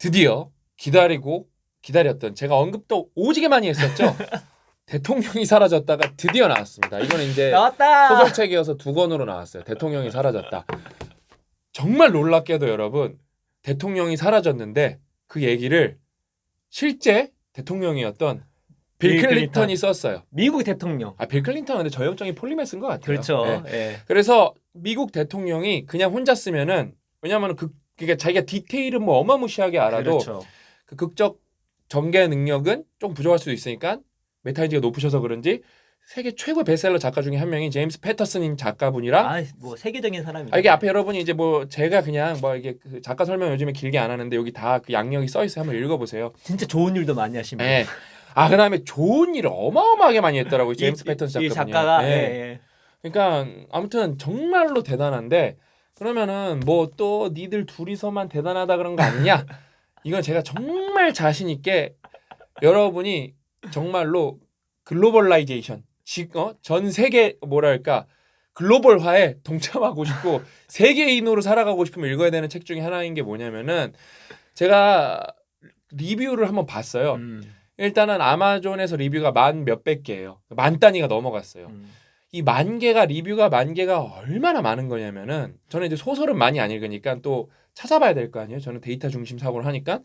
드디어 기다렸던 제가 언급도 오지게 많이 했었죠. 대통령이 사라졌다가 드디어 나왔습니다. 이거는 이제 나왔다. 소설책이어서 2권으로 나왔어요. 대통령이 사라졌다. 정말 놀랍게도 여러분 대통령이 사라졌는데 그 얘기를 실제 대통령이었던 빌 클린턴이 썼어요. 미국 대통령. 빌 클린턴은 근데 저형적인 폴리메 쓴 것 같아요. 그렇죠. 네. 예. 그래서 미국 대통령이 그냥 혼자 쓰면은 왜냐하면 그게 자기가 디테일은 뭐 어마무시하게 알아도 그렇죠. 그 극적 전개 능력은 좀 부족할 수도 있으니까 메타인지가 높으셔서 그런지 세계 최고 베스트셀러 작가 중에 한 명인 제임스 패터슨인 작가분이랑 뭐 세계적인 사람이죠. 이게 앞에 여러분이 이제 뭐 제가 그냥 뭐 이게 그 작가 설명 요즘에 길게 안 하는데 여기 다 그 양력이 써 있어요. 한번 읽어보세요. 진짜 좋은 일도 많이 하신 분. 네. 그다음에 좋은 일을 어마어마하게 많이 했더라고요. 제임스 패터슨 이 작가분이. 작가가. 네. 예. 그러니까 아무튼 정말로 대단한데 그러면은 뭐 또 니들 둘이서만 대단하다 그런 거 아니냐? 이건 제가 정말 자신 있게 여러분이 정말로 글로벌라이제이션 전 세계 뭐랄까 글로벌화에 동참하고 싶고 세계인으로 살아가고 싶으면 읽어야 되는 책 중에 하나인 게 뭐냐면은 제가 리뷰를 한번 봤어요. 일단은 아마존에서 리뷰가 만 몇백 개예요. 만 단위가 넘어갔어요. 이 리뷰가 만 개가 얼마나 많은 거냐면은 저는 이제 소설은 많이 안 읽으니까 또 찾아봐야 될 거 아니에요. 저는 데이터 중심 사고를 하니까.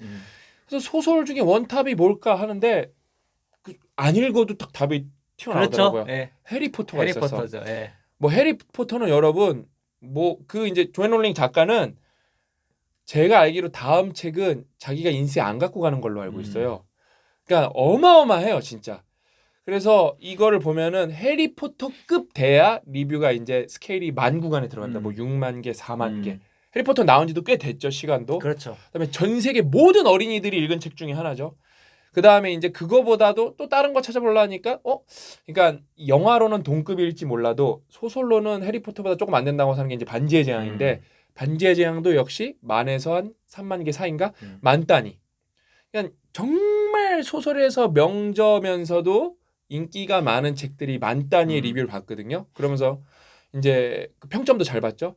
그래서 소설 중에 원탑이 뭘까 하는데 안 읽어도 딱 답이 튀어나오더라고요. 그렇죠. 예. 해리포터가 있었어. 해리포터죠. 예. 뭐 해리포터는 여러분 뭐 그 이제 조앤 롤링 작가는 제가 알기로 다음 책은 자기가 인쇄 안 갖고 가는 걸로 알고 있어요. 그러니까 어마어마해요, 진짜. 그래서 이거를 보면은 해리포터급 돼야 리뷰가 이제 스케일이 만 구간에 들어간다. 뭐 6만 개, 4만 개. 해리포터 나온 지도 꽤 됐죠, 시간도. 그렇죠. 그다음에 전 세계 모든 어린이들이 읽은 책 중에 하나죠. 그다음에 이제 그거보다도 또 다른 거 찾아보려니까 그러니까 영화로는 동급일지 몰라도 소설로는 해리포터보다 조금 안 된다고 하는 게 이제 반지의 제왕인데 반지의 제왕도 역시 만에서 한 3만 개 사이인가? 만 단위. 그러니까 정말 소설에서 명저면서도 인기가 많은 책들이 만 단위의 리뷰를 봤거든요. 그러면서 이제 그 평점도 잘 봤죠.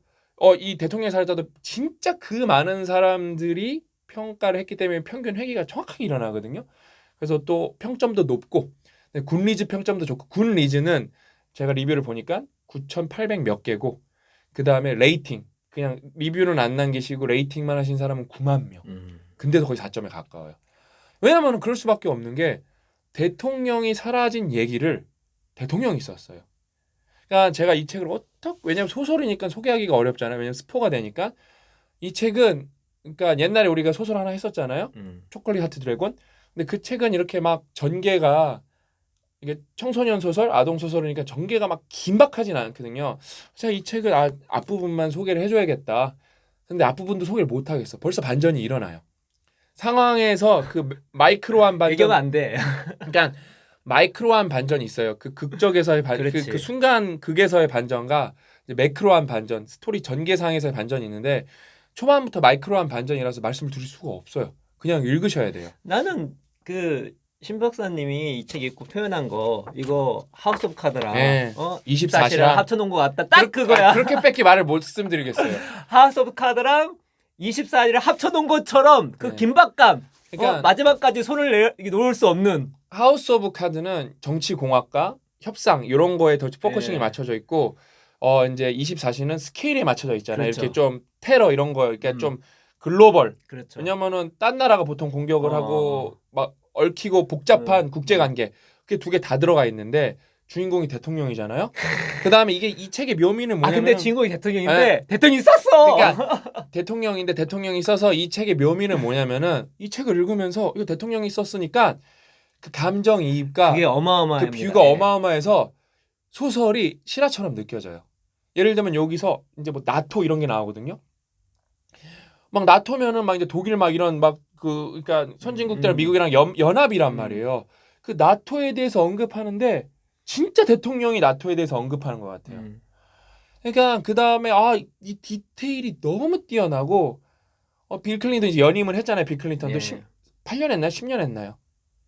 이 대통령이 살다도 진짜 그 많은 사람들이 평가를 했기 때문에 평균 회계가 정확하게 일어나거든요. 그래서 또 평점도 높고 굿리즈 평점도 좋고 굿리즈는 제가 리뷰를 보니까 9,800 몇 개고 그 다음에 레이팅 그냥 리뷰는 안 남기시고 레이팅만 하신 사람은 9만 명. 근데도 거의 4점에 가까워요. 왜냐하면 그럴 수밖에 없는 게 대통령이 사라진 얘기를 대통령이 썼어요. 그러니까 제가 이 책을 왜냐면 소설이니까 소개하기가 어렵잖아요. 왜냐면 스포가 되니까. 이 책은 그러니까 옛날에 우리가 소설 하나 했었잖아요. 초콜릿 하트 드래곤. 근데 그 책은 이렇게 막 전개가 이게 청소년 소설, 아동 소설이니까 전개가 막 긴박하진 않거든요. 제가 이 책을 앞부분만 소개를 해줘야겠다. 근데 앞부분도 소개를 못 하겠어. 벌써 반전이 일어나요. 상황에서 그 마이크로한 반전. 얘기하면 안 돼. 그러니까 마이크로한 반전이 있어요. 그 극적에서의 그 순간 극에서의 반전과 이제 매크로한 반전, 스토리 전개상에서의 반전이 있는데 초반부터 마이크로한 반전이라서 말씀을 드릴 수가 없어요. 그냥 읽으셔야 돼요. 나는 그 신 박사님이 이 책 읽고 표현한 거 이거 하우스 오브 카드랑 24시랑 합쳐놓은 것 같다. 딱 그거야. 그렇게밖에 말을 못 말씀드리겠어요. 하우스 오브 카드랑 24시를 합쳐놓은 것처럼 그 긴박감. 그러니까 마지막까지 손을 놓을 수 없는. 하우스 오브 카드는 정치 공학과 협상 이런 거에 더 포커싱이 맞춰져 있고 이제 24시는 스케일에 맞춰져 있잖아요. 그렇죠. 이렇게 좀 테러 이런 거 이렇게 좀 글로벌. 그렇죠. 왜냐면은 딴 나라가 보통 공격을 하고 막 얽히고 복잡한 국제 관계. 그게 두 개 다 들어가 있는데 주인공이 대통령이잖아요. 그다음에 이 책의 묘미는 뭐냐면 근데 주인공이 대통령인데 대통령이 썼어. 그러니까 대통령인데 대통령이 써서 이 책의 묘미는 뭐냐면은 이 책을 읽으면서 이거 대통령이 썼으니까 그 감정이입과 그게 어마어마합니다. 그 뷰가 어마어마해서 소설이 실화처럼 느껴져요. 예를 들면 여기서 이제 뭐 나토 이런 게 나오거든요. 막 나토면은 막 이제 독일 막 이런 막 그러니까 선진국들랑 미국이랑 연합이란 말이에요. 그 나토에 대해서 언급하는데 진짜 대통령이 나토에 대해서 언급하는 것 같아요. 그러니까 그 다음에 이 디테일이 너무 뛰어나고 빌 클린턴 이제 연임을 했잖아요. 빌 클린턴도 8년 했나요? 10년 했나요?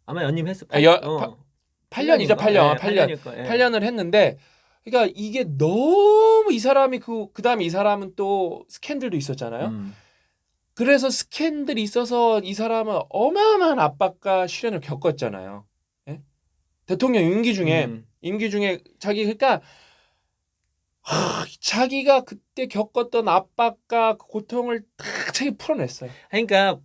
아마 연임했을 8년이죠. 8년. 8년을 했는데 그러니까 이게 너무 이 사람이 그 다음에 이 사람은 또 스캔들도 있었잖아요. 그래서 스캔들이 있어서 이 사람은 어마어마한 압박과 시련을 겪었잖아요. 예? 대통령 임기 중에 자기 그러니까 자기가 그때 겪었던 압박과 그 고통을 다 자기 풀어냈어요. 그러니까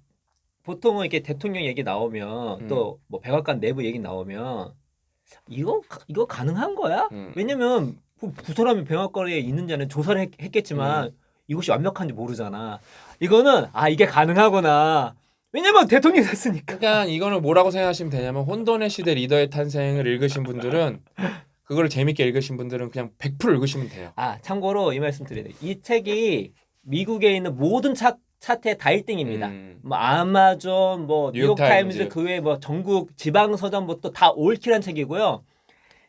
보통은 이렇게 대통령 얘기 나오면 또 뭐 백악관 내부 얘기 나오면 이거 가능한 거야? 왜냐면 그 사람이 백악관에 있는 자는 조사를 했겠지만 이것이 완벽한지 모르잖아. 이거는 이게 가능하구나. 왜냐면 대통령이 됐으니까. 그러니까 이거는 뭐라고 생각하시면 되냐면 혼돈의 시대 리더의 탄생을 읽으신 분들은 그걸 재밌게 읽으신 분들은 그냥 100% 읽으시면 돼요. 참고로 이 말씀 드려야 돼. 이 책이 미국에 있는 모든 차트에 다 1등입니다. 뭐 아마존, 뭐 뉴욕타임즈 그 외에 뭐 전국 지방 서점부터 다 올킬한 책이고요.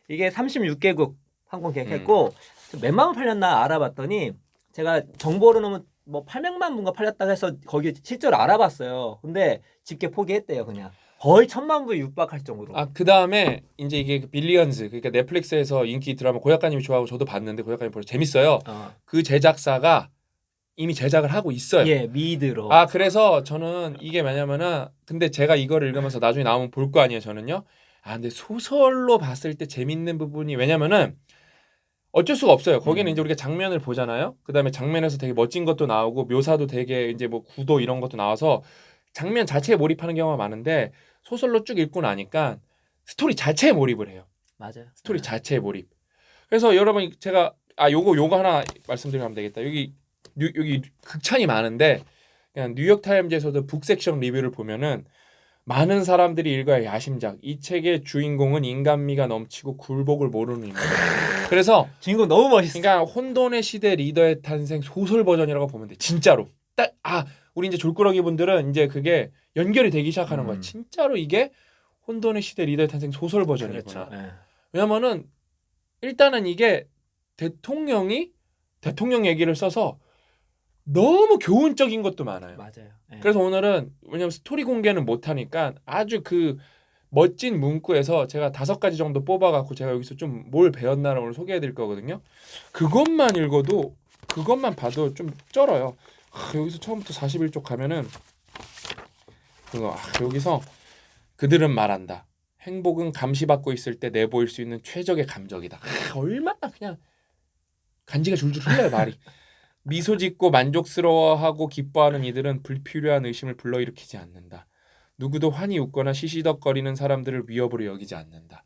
이게 36개국 항공 계획했고 몇만 원 팔렸나 알아봤더니 제가 정보로 넣으면 뭐 800만 부가 팔렸다고 해서 거기 실제로 알아봤어요. 근데 집계 포기했대요, 그냥. 거의 1000만 부에 육박할 정도로. 그다음에 이제 이게 빌리언즈 그러니까 넷플릭스에서 인기 드라마 고약가님이 좋아하고 저도 봤는데 고약가님 벌써 재밌어요. 그 제작사가 이미 제작을 하고 있어요. 예, 미드로. 그래서 저는 이게 뭐냐면은 근데 제가 이거를 읽으면서 나중에 나오면 볼 거 아니에요, 저는요. 근데 소설로 봤을 때 재밌는 부분이 왜냐면은 어쩔 수가 없어요. 거기는 이제 우리가 장면을 보잖아요. 그다음에 장면에서 되게 멋진 것도 나오고 묘사도 되게 이제 뭐 구도 이런 것도 나와서 장면 자체에 몰입하는 경우가 많은데 소설로 쭉 읽고 나니까 스토리 자체에 몰입을 해요. 맞아요. 스토리 자체에 몰입. 그래서 여러분 제가 요거 하나 말씀드리면 되겠다. 여기 극찬이 많은데 그냥 뉴욕 타임즈에서도 북 섹션 리뷰를 보면은 많은 사람들이 읽어야 야심작. 이 책의 주인공은 인간미가 넘치고 굴복을 모르는 인물. 그래서 주인공 너무 멋있어. 그러니까 혼돈의 시대 리더의 탄생 소설 버전이라고 보면 돼. 진짜로. 우리 이제 졸꾸러기 분들은 이제 그게 연결이 되기 시작하는 거야. 진짜로 이게 혼돈의 시대 리더의 탄생 소설 버전이구나. 그렇죠. 네. 왜냐면은 일단은 이게 대통령이 대통령 얘기를 써서 너무 교훈적인 것도 많아요. 맞아요. 네. 그래서 오늘은 왜냐면 스토리 공개는 못 하니까 아주 그 멋진 문구에서 제가 5가지 정도 뽑아갖고 제가 여기서 좀 뭘 배웠나를 오늘 소개해드릴 거거든요. 그것만 읽어도 그것만 봐도 좀 쩔어요. 여기서 처음부터 41쪽 가면은 그거 여기서 그들은 말한다. 행복은 감시받고 있을 때 내보일 수 있는 최적의 감정이다. 얼마나 그냥 간지가 줄줄 흘러요 말이. 미소 짓고 만족스러워하고 기뻐하는 이들은 불필요한 의심을 불러일으키지 않는다. 누구도 환히 웃거나 시시덕거리는 사람들을 위협으로 여기지 않는다.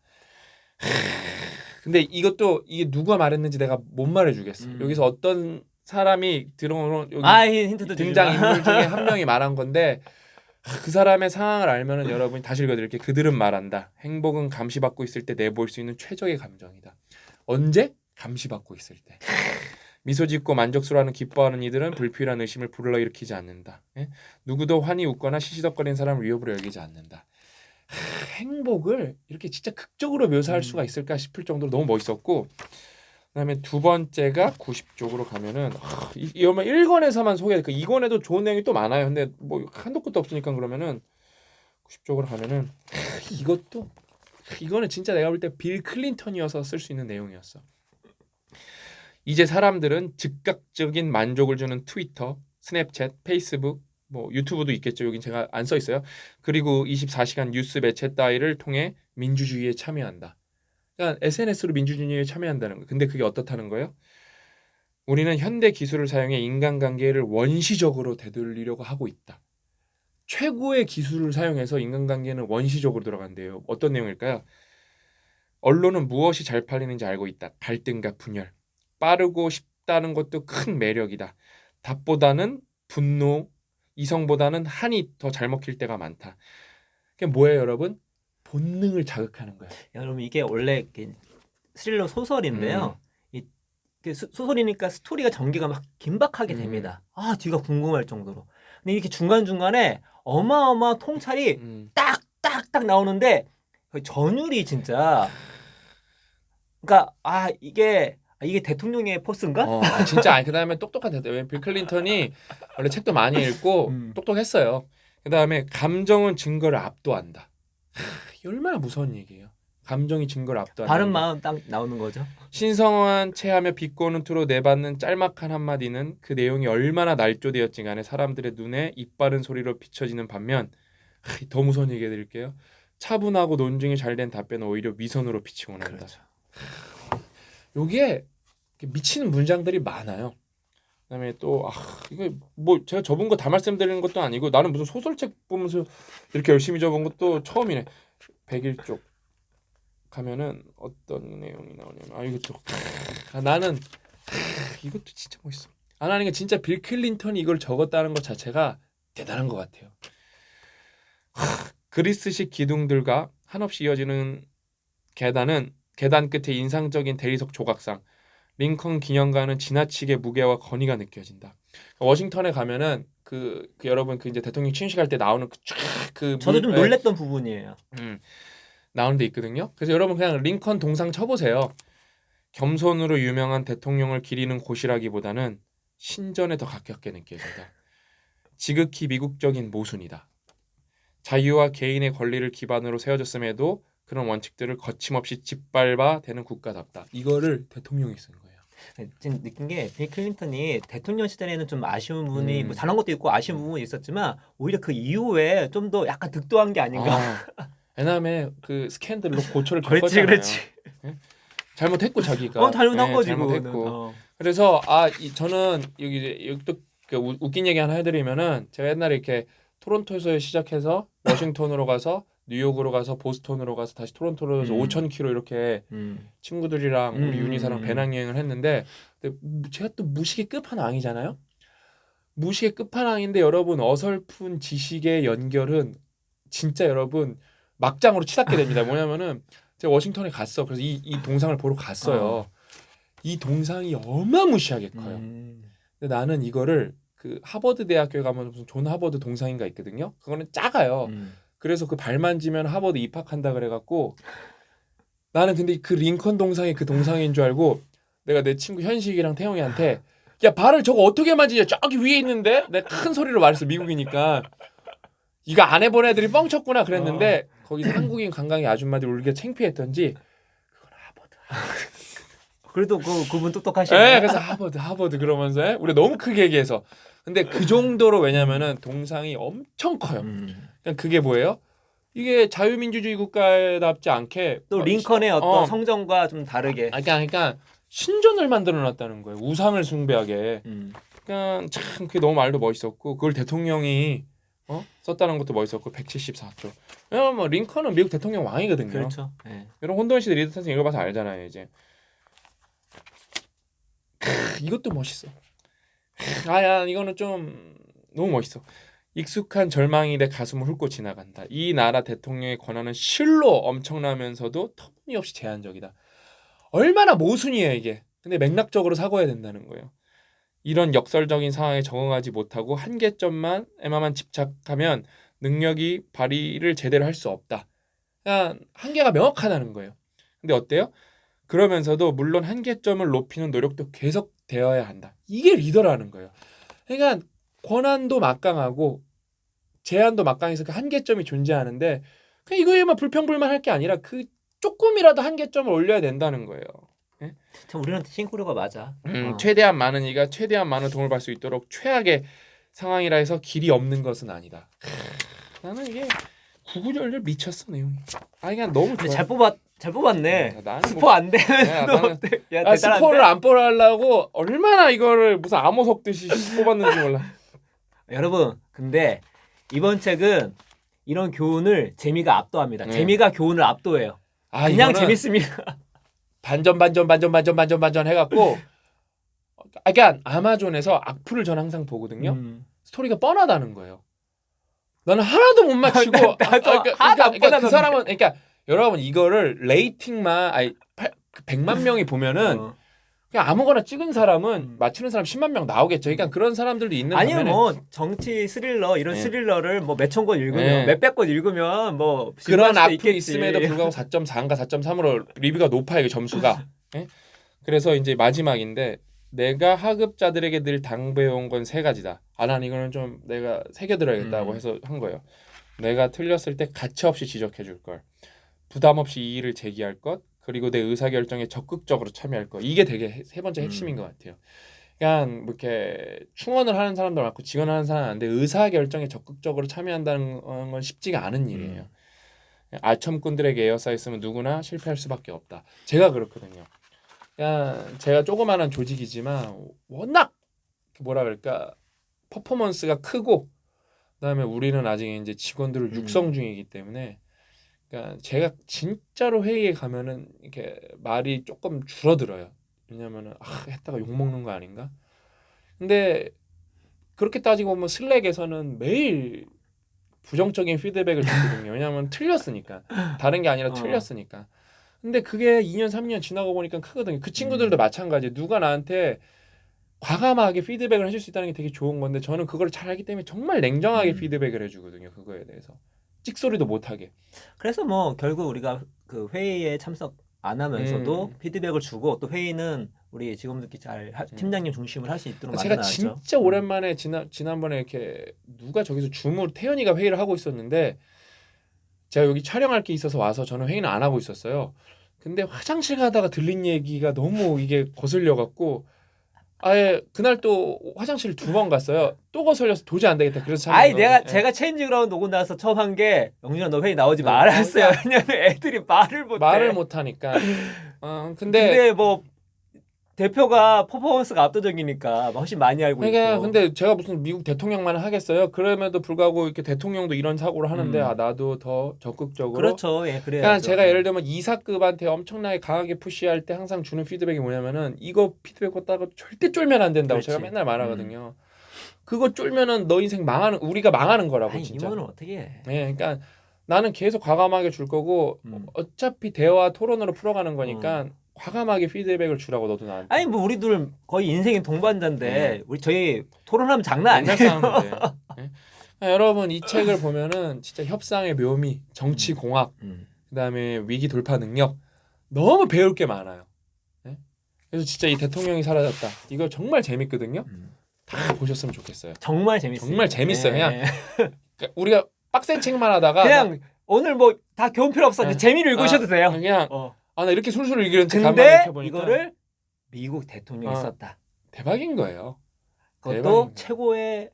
근데 이것도 이게 누가 말했는지 내가 못 말해주겠어. 여기서 어떤 사람이 들어오는 여기 힌트도 등장 인물 중에 한 명이 말한 건데 그 사람의 상황을 알면은 여러분이 다시 읽어드릴게요. 그들은 말한다. 행복은 감시받고 있을 때 내보일 수 있는 최적의 감정이다. 언제? 감시받고 있을 때. 미소 짓고 만족스러워하는 기뻐하는 이들은 불필요한 의심을 불러일으키지 않는다. 누구도 환히 웃거나 시시덕거리는 사람을 위협으로 여기지 않는다. 행복을 이렇게 진짜 극적으로 묘사할 수가 있을까 싶을 정도로 너무 멋있었고 그다음에 두 번째가 90쪽으로 가면은 이거만 1권에서만 소개해. 2권에도 좋은 내용이 또 많아요. 근데 뭐 한도 끝도 없으니까 그러면은 90쪽으로 가면은 이거는 진짜 내가 볼 때 빌 클린턴이어서 쓸 수 있는 내용이었어. 이제 사람들은 즉각적인 만족을 주는 트위터, 스냅챗, 페이스북, 뭐 유튜브도 있겠죠. 여긴 제가 안 써 있어요. 그리고 24시간 뉴스 매체 따위를 통해 민주주의에 참여한다. 그러니까 SNS로 민주주의에 참여한다는 거예요. 근데 그게 어떻다는 거예요? 우리는 현대 기술을 사용해 인간관계를 원시적으로 되돌리려고 하고 있다. 최고의 기술을 사용해서 인간관계는 원시적으로 들어간대요. 어떤 내용일까요? 언론은 무엇이 잘 팔리는지 알고 있다. 갈등과 분열. 빠르고 쉽다는 것도 큰 매력이다. 답보다는 분노, 이성보다는 한이 더 잘 먹힐 때가 많다. 그게 뭐예요, 여러분? 본능을 자극하는 거예요. 여러분 이게 원래 스릴러 소설인데요. 소설이니까 스토리가 전개가 막 긴박하게 됩니다. 뒤가 궁금할 정도로. 근데 이렇게 중간중간에 어마어마한 통찰이 딱딱딱 나오는데 전율이 진짜 그러니까 이게 대통령의 포스인가? 진짜 그다음에 똑똑한 대통령. 빌 클린턴이 원래 책도 많이 읽고 똑똑했어요. 그다음에 감정은 증거를 압도한다. 이게 얼마나 무서운 얘기예요. 감정이 증거를 압도한다. 바른 마음 딱 나오는 거죠. 신성한 체하며 비꼬는 투로 내받는 짤막한 한마디는 그 내용이 얼마나 날조되었지 간에 사람들의 눈에 입바른 소리로 비춰지는 반면 더 무서운 얘기 해드릴게요. 차분하고 논증이 잘 된 답변은 오히려 위선으로 비치고 난다. 그렇죠. 요게 미치는 문장들이 많아요. 그다음에 또 이거 뭐 제가 접은 거 다 말씀드리는 것도 아니고 나는 무슨 소설책 보면서 이렇게 열심히 접은 것도 처음이네. 101쪽 가면은 어떤 내용이 나오냐면 이것도 나는 이것도 진짜 멋있어. 나는 이게 진짜 빌 클린턴이 이걸 적었다는 것 자체가 대단한 것 같아요. 그리스식 기둥들과 한없이 이어지는 계단은 계단 끝에 인상적인 대리석 조각상 링컨 기념관은 지나치게 무게와 건의가 느껴진다. 워싱턴에 가면은 그 여러분 그 이제 대통령 취임식 할 때 나오는 그 저도 좀 놀랬던 부분이에요. 나오는 데 있거든요. 그래서 여러분 그냥 링컨 동상 쳐보세요. 겸손으로 유명한 대통령을 기리는 곳이라기보다는 신전에 더 가깝게 느껴진다. 지극히 미국적인 모순이다. 자유와 개인의 권리를 기반으로 세워졌음에도 그런 원칙들을 거침없이 짓밟아 대는 국가답다. 이거를 대통령이 쓴 거예요. 지금 느낀 게 빌 클린턴이 대통령 시절에는 좀 아쉬운 부분이 뭐 잘한 것도 있고 아쉬운 부분이 있었지만 오히려 그 이후에 좀 더 약간 득도한 게 아닌가. 왜냐하면 그 스캔들로 고초를 겪었잖아요. 그렇지. 잘못했고 자기가. 잘못한 거지. 잘못했고. 그래서 저는 여기 또 그 웃긴 얘기 하나 해드리면은 제가 옛날에 이렇게 토론토에서 시작해서 워싱턴으로 가서 뉴욕으로 가서 보스턴으로 가서 다시 토론토로 해서 5,000km 이렇게 친구들이랑 우리 윤희사랑 배낭여행을 했는데 근데 제가 또 무식의 끝판왕이잖아요. 무식의 끝판왕인데 여러분 어설픈 지식의 연결은 진짜 여러분 막장으로 치닫게 됩니다. 뭐냐면은 제가 워싱턴에 갔어. 그래서 이 동상을 보러 갔어요. 이 동상이 어마무시하게 커요. 근데 나는 이거를 그 하버드 대학교에 가면 무슨 존 하버드 동상인가 있거든요. 그거는 작아요. 그래서 그 발 만지면 하버드 입학한다 그래갖고 나는 근데 그 링컨 동상이 그 동상인 줄 알고 내가 내 친구 현식이랑 태영이한테 야 발을 저거 어떻게 만지냐 저기 위에 있는데 내가 큰 소리로 말했어. 미국이니까 이거 안 해본 애들이 뻥쳤구나 그랬는데 거기서 한국인 관광의 아줌마들이 울기가 창피했던지 그건 하버드. 그래도 그분 똑똑하시네. 네, 그래서 하버드 그러면서 우리 너무 크게 얘기해서 근데 그 정도로 왜냐면은 동상이 엄청 커요. 그러니까 그게 뭐예요? 이게 자유민주주의 국가답지 않게 또 링컨의 어떤 성정과 좀 다르게. 그러니까 신전을 만들어놨다는 거예요. 우상을 숭배하게. 그러니까 참 그게 너무 말도 멋있었고 그걸 대통령이 썼다는 것도 멋있었고 174조. 왜냐면 뭐 링컨은 미국 대통령 왕이거든요. 그렇죠. 네. 여러분 혼돈 시대 리드 탄생 읽어봐서 알잖아요. 이제 이것도 멋있어. 이거는 좀 너무 멋있어. 익숙한 절망이 내 가슴을 훑고 지나간다. 이 나라 대통령의 권한은 실로 엄청나면서도 터무니없이 제한적이다. 얼마나 모순이에요 이게. 근데 맥락적으로 사고해야 된다는 거예요. 이런 역설적인 상황에 적응하지 못하고 한계점에만 집착하면 능력이 발휘를 제대로 할 수 없다. 그냥 한계가 명확하다는 거예요. 근데 어때요? 그러면서도 물론 한계점을 높이는 노력도 계속 되어야 한다. 이게 리더라는 거예요. 그러니까 권한도 막강하고 제한도 막강해서 그 한계점이 존재하는데 그냥 이거에만 불평불만할 게 아니라 그 조금이라도 한계점을 올려야 된다는 거예요. 네? 참 우리는 싱크로가 맞아. 최대한 많은 이가 최대한 많은 도움을 받을 수 있도록 최악의 상황이라 해서 길이 없는 것은 아니다. 나는 이게 구구절절 미쳤어 내용이. 그냥 너무 좋아. 잘 뽑았네. 나는 스포 안 되면 스포를 안 뽑으려고 얼마나 이거를 무슨 암호 섞듯이 뽑았는지 몰라. 여러분 근데 이번 책은 이런 교훈을 재미가 압도합니다. 재미가 교훈을 압도해요. 그냥 재밌습니다. 반전 해갖고 그러니까 아마존에서 악플을 전 항상 보거든요. 스토리가 뻔하다는 거예요. 나는 하나도 못 맞추고 그러니까 그 사람은 그러니까 여러분 이거를 레이팅만 100만 명이 보면은 그냥 아무거나 찍은 사람은 맞추는 사람 10만 명 나오겠죠. 그러니까 그런 사람들도 있는 아니면 뭐 정치 스릴러 이런 스릴러를 뭐 몇천 권 읽으면 몇백 권 읽으면 뭐 그런 악플이 있음에도 불구하고 4.4인가 4.3으로 리뷰가 높아요. 점수가. 그래서 이제 마지막인데 내가 하급자들에게 늘 당부해온 건 세 가지다. 난 이거는 좀 내가 새겨들어야겠다고 해서 한 거예요. 내가 틀렸을 때 가차없이 지적해 줄 걸. 부담 없이 이의를 제기할 것, 그리고 내 의사결정에 적극적으로 참여할 것. 이게 되게 세 번째 핵심인 것 같아요. 그냥 뭐 이렇게 충원을 하는 사람도 많고 지원하는 사람은 많은데 의사결정에 적극적으로 참여한다는 건 쉽지가 않은 일이에요. 알첨꾼들에게 에어싸였으면 누구나 실패할 수밖에 없다. 제가 그렇거든요. 그냥 제가 조그마한 조직이지만 워낙 뭐라 그럴까 퍼포먼스가 크고 그다음에 우리는 아직 이제 직원들을 육성 중이기 때문에 그러니까 제가 진짜로 회의에 가면은 이렇게 말이 조금 줄어들어요. 왜냐면은 했다가 욕 먹는 거 아닌가? 근데 그렇게 따지고 보면 슬랙에서는 매일 부정적인 피드백을 줬거든요. 왜냐하면 틀렸으니까. 다른 게 아니라 틀렸으니까. 근데 그게 2년 3년 지나고 보니까 크거든요. 그 친구들도 마찬가지예요. 누가 나한테 과감하게 피드백을 해줄 수 있다는 게 되게 좋은 건데 저는 그걸 잘 알기 때문에 정말 냉정하게 피드백을 해주거든요. 그거에 대해서. 찍소리도 못하게. 그래서 뭐 결국 우리가 그 회의에 참석 안 하면서도 피드백을 주고 또 회의는 우리 직원들끼리 잘 팀장님 중심으로 할 수 있도록 제가 만들어놨죠. 진짜 오랜만에 지난번에 이렇게 누가 저기서 줌으로 태연이가 회의를 하고 있었는데 제가 여기 촬영할 게 있어서 와서 저는 회의는 안 하고 있었어요. 근데 화장실 가다가 들린 얘기가 너무 이게 거슬려 갖고 아예 그날 또 화장실 2번 갔어요. 또 거슬려서 도저히 안 되겠다. 그래서 아이 제가 체인지 그라운드 오고 나서 처음 한 게 영준아 너 회의 나오지 마라 했어요. 왜냐면 애들이 말을 못 하니까. 근데 뭐 대표가 퍼포먼스가 압도적이니까 훨씬 많이 알고 그러니까 있고. 근데 제가 무슨 미국 대통령만 하겠어요? 그럼에도 불구하고 이렇게 대통령도 이런 사고를 하는데 나도 더 적극적으로. 그렇죠. 예, 그래요. 그러니까 제가 예를 들면 이사급한테 엄청나게 강하게 푸시할 때 항상 주는 피드백이 뭐냐면은 이거 피드백 받다가 절대 쫄면 안 된다고 그렇지. 제가 맨날 말하거든요. 그거 쫄면은 너 인생 우리가 망하는 거라고. 아니, 진짜. 이모는 어떻게 해? 네, 그러니까 나는 계속 과감하게 줄 거고 어차피 대화 토론으로 풀어가는 거니까 과감하게 피드백을 주라고 너도 나한테. 아니 뭐 우리들 거의 인생의 동반자인데 저희 토론하면 장난 아니에요. 싸우는데. 네? 여러분 이 책을 보면은 진짜 협상의 묘미, 정치 공학, 그다음에 위기 돌파 능력 너무 배울 게 많아요. 네? 그래서 진짜 이 대통령이 사라졌다. 이거 정말 재밌거든요. 다 보셨으면 좋겠어요. 정말 재밌어요. 정말 재밌어요. 그냥 우리가 빡센 책만 하다가 그냥 오늘 뭐 다 교훈 필요 없어. 재미를 읽으셔도 돼요. 그냥 나 이렇게 술술 읽는 책 근데 이거를 미국 대통령이 썼다. 대박인 거예요. 그것도 대박인 최고의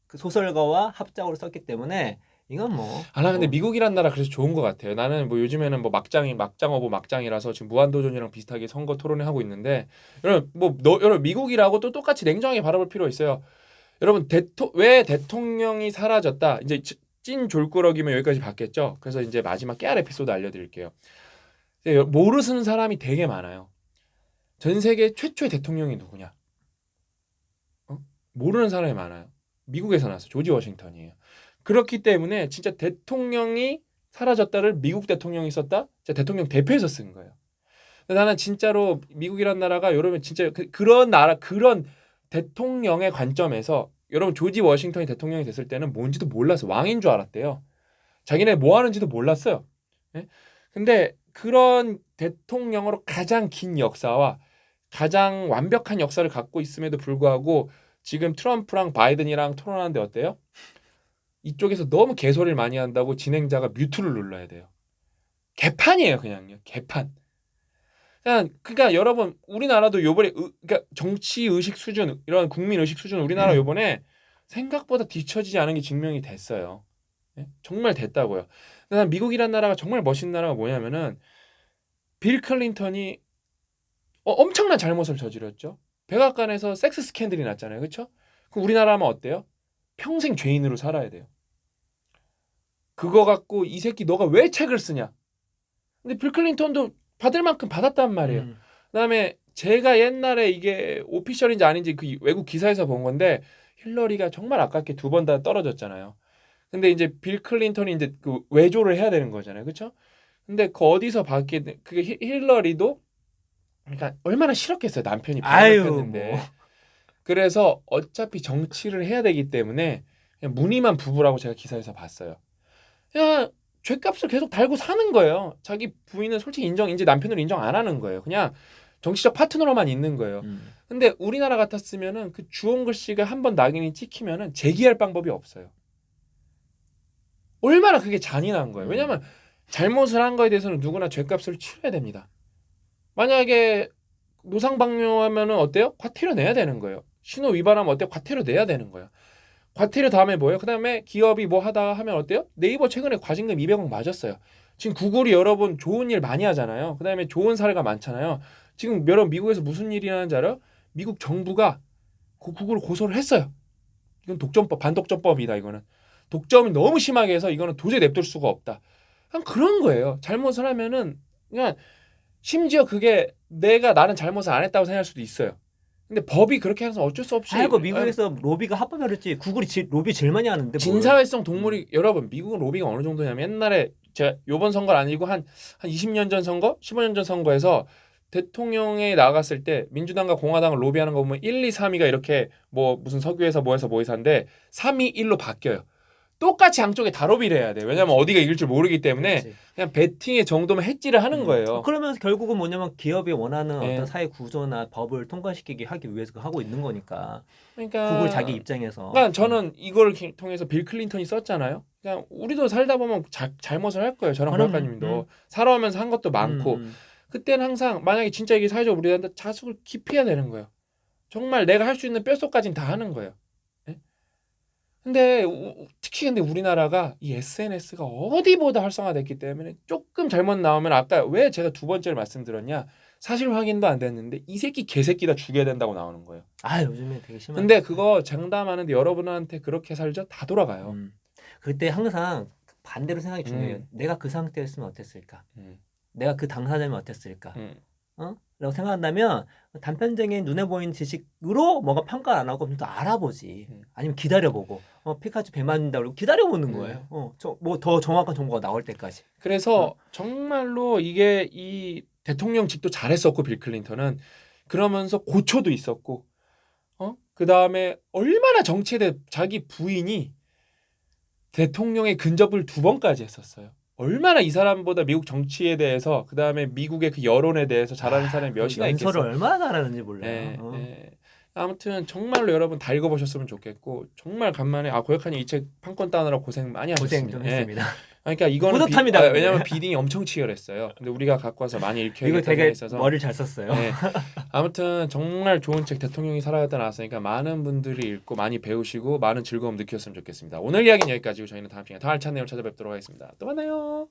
그 소설가와 합작으로 썼기 때문에 이건 뭐. 근데 미국이란 나라 그래서 좋은 것 같아요. 나는 뭐 요즘에는 뭐 막장이라서 지금 무한도전이랑 비슷하게 선거 토론회 하고 있는데 여러분 미국이라고 또 똑같이 냉정하게 바라볼 필요 있어요. 여러분 왜 대통령이 사라졌다. 이제 찐 졸꾸러기면 여기까지 봤겠죠. 그래서 이제 마지막 깨알 에피소드 알려드릴게요. 모르는 사람이 되게 많아요. 전 세계 최초의 대통령이 누구냐? 모르는 사람이 많아요. 미국에서 나왔어요. 조지 워싱턴이에요. 그렇기 때문에 진짜 대통령이 사라졌다를 미국 대통령이 썼다? 진짜 대통령 대표에서 쓴 거예요. 나는 진짜로 미국이란 나라가 여러분 진짜 그런 나라 그런 대통령의 관점에서 여러분 조지 워싱턴이 대통령이 됐을 때는 뭔지도 몰랐어. 왕인 줄 알았대요. 자기네 뭐 하는지도 몰랐어요. 네? 근데 그런 대통령으로 가장 긴 역사와 가장 완벽한 역사를 갖고 있음에도 불구하고 지금 트럼프랑 바이든이랑 토론하는데 어때요? 이쪽에서 너무 개소리를 많이 한다고 진행자가 뮤트를 눌러야 돼요. 개판이에요, 그냥요. 개판. 그러니까 여러분 우리나라도 요번에 그러니까 정치 의식 수준 이런 국민 의식 수준 우리나라 요번에 생각보다 뒤처지지 않은 게 증명이 됐어요. 네? 정말 됐다고요. 근데 난 미국이란 나라가 정말 멋있는 나라가 뭐냐면은 빌 클린턴이 엄청난 잘못을 저질렀죠. 백악관에서 섹스 스캔들이 났잖아요. 그렇죠? 그럼 우리나라면 어때요? 평생 죄인으로 살아야 돼요. 그거 갖고 이 새끼 너가 왜 책을 쓰냐? 근데 빌 클린턴도 받을 만큼 받았단 말이에요. 그다음에 제가 옛날에 이게 오피셜인지 아닌지 그 외국 기사에서 본 건데 힐러리가 정말 아깝게 2번 다 떨어졌잖아요. 근데 이제 빌 클린턴이 이제 그 외조를 해야 되는 거잖아요. 그렇죠? 근데 그 어디서 봤게 그게 힐러리도 그러니까 얼마나 싫었겠어요. 남편이 반역했는데. 뭐. 그래서 어차피 정치를 해야 되기 때문에 그냥 무늬만 부부라고 제가 기사에서 봤어요. 그냥 죗값을 계속 달고 사는 거예요. 자기 부인은 솔직히 이제 남편을 인정 안 하는 거예요. 그냥 정치적 파트너로만 있는 거예요. 근데 우리나라 같았으면은 그 주홍글 씨가 한번 낙인이 찍히면은 재기할 방법이 없어요. 얼마나 그게 잔인한 거예요. 왜냐면 잘못을 한 거에 대해서는 누구나 죄값을 치러야 됩니다. 만약에 노상방뇨하면은 어때요? 과태료 내야 되는 거예요. 신호 위반하면 어때요? 과태료 내야 되는 거예요. 과태료 다음에 뭐예요? 그다음에 기업이 뭐 하다 하면 어때요? 네이버 최근에 과징금 200억 맞았어요. 지금 구글이 여러분 좋은 일 많이 하잖아요. 그다음에 좋은 사례가 많잖아요. 지금 여러분 미국에서 무슨 일이 나는지 알아요? 미국 정부가 구글을 고소를 했어요. 이건 독점법, 반독점법이다 이거는. 독점이 너무 심하게 해서 이거는 도저히 냅둘 수가 없다. 그냥 그런 거예요. 잘못을 하면은 그냥 심지어 그게 나는 잘못을 안 했다고 생각할 수도 있어요. 근데 법이 그렇게 해서 어쩔 수 없이 아이고 미국에서 로비가 합법이었지. 구글이 로비 제일 많이 하는데. 진사회성 동물이 여러분 미국은 로비가 어느 정도냐면 옛날에 제가 요번 선거는 아니고 한 20년 전 선거, 15년 전 선거에서 대통령에 나갔을 때 민주당과 공화당을 로비하는 거 보면 1, 2, 3위가 이렇게 뭐 무슨 석유회사 뭐해서 모의사인데 3위 1로 바뀌어요. 똑같이 양쪽에 다 로비를 해야 돼요. 왜냐면 어디가 이길 줄 모르기 때문에 그렇지. 그냥 베팅의 정도면 해지를 하는 거예요. 그러면서 결국은 뭐냐면 기업이 원하는 네. 어떤 사회 구조나 법을 통과시키게 하기 위해서 하고 있는 거니까. 그러니까 구글 자기 입장에서. 그러니까 저는 이걸 통해서 빌 클린턴이 썼잖아요. 그냥 우리도 살다 보면 잘못을 할 거예요. 저랑 그럼, 박사님도 살아오면서 한 것도 많고 그때는 항상 만약에 진짜 이게 사회적으로 우리한테 자숙을 기피해야 되는 거예요. 정말 내가 할 수 있는 뼛속까지는 다 하는 거예요. 네? 근데 특히 근데 우리나라가 이 SNS가 어디보다 활성화됐기 때문에 조금 잘못 나오면 아까 왜 제가 두 번째를 말씀드렸냐 사실 확인도 안 됐는데 이 새끼 개새끼다 죽여야 된다고 나오는 거예요. 아 요즘에 되게 심한. 근데 그거 장담하는데 여러분한테 그렇게 살죠? 다 돌아가요. 그때 항상 반대로 생각이 중요해요. 내가 그 상태였으면 어땠을까? 내가 그 당사자면 어땠을까? 라고 생각한다면 단편적인 눈에 보이는 지식으로 뭔가 평가를 안 하고 좀 더 알아보지. 아니면 기다려보고 피카츄 배 맞는다고 기다려보는 거예요. 뭐 더 정확한 정보가 나올 때까지. 그래서 정말로 이게 이 대통령직도 잘했었고 빌 클린턴은 그러면서 고초도 있었고 그 다음에 얼마나 정치에 대해 자기 부인이 대통령의 근접을 2번까지 했었어요. 얼마나 이 사람보다 미국 정치에 대해서 그 다음에 미국의 그 여론에 대해서 잘하는 사람이 몇이나 있겠어요. 연설을 얼마나 잘하는지 몰라요. 네. 아무튼 정말로 여러분 다 읽어보셨으면 좋겠고 정말 간만에 고약한이 이 책 판권 따느라 고생 많이 하셨습니다. 고생 좀 했습니다. 그러니까 이거는 뿌듯합니다. 왜냐하면 비딩이 엄청 치열했어요. 근데 우리가 갖고 와서 많이 읽혀야 이거 되게 있어서 머리를 잘 썼어요. 네. 아무튼 정말 좋은 책 대통령이 살아갔다 나왔으니까 많은 분들이 읽고 많이 배우시고 많은 즐거움 느꼈으면 좋겠습니다. 오늘 이야기는 여기까지고 저희는 다음 시간에 더 알찬 내용 찾아뵙도록 하겠습니다. 또 만나요.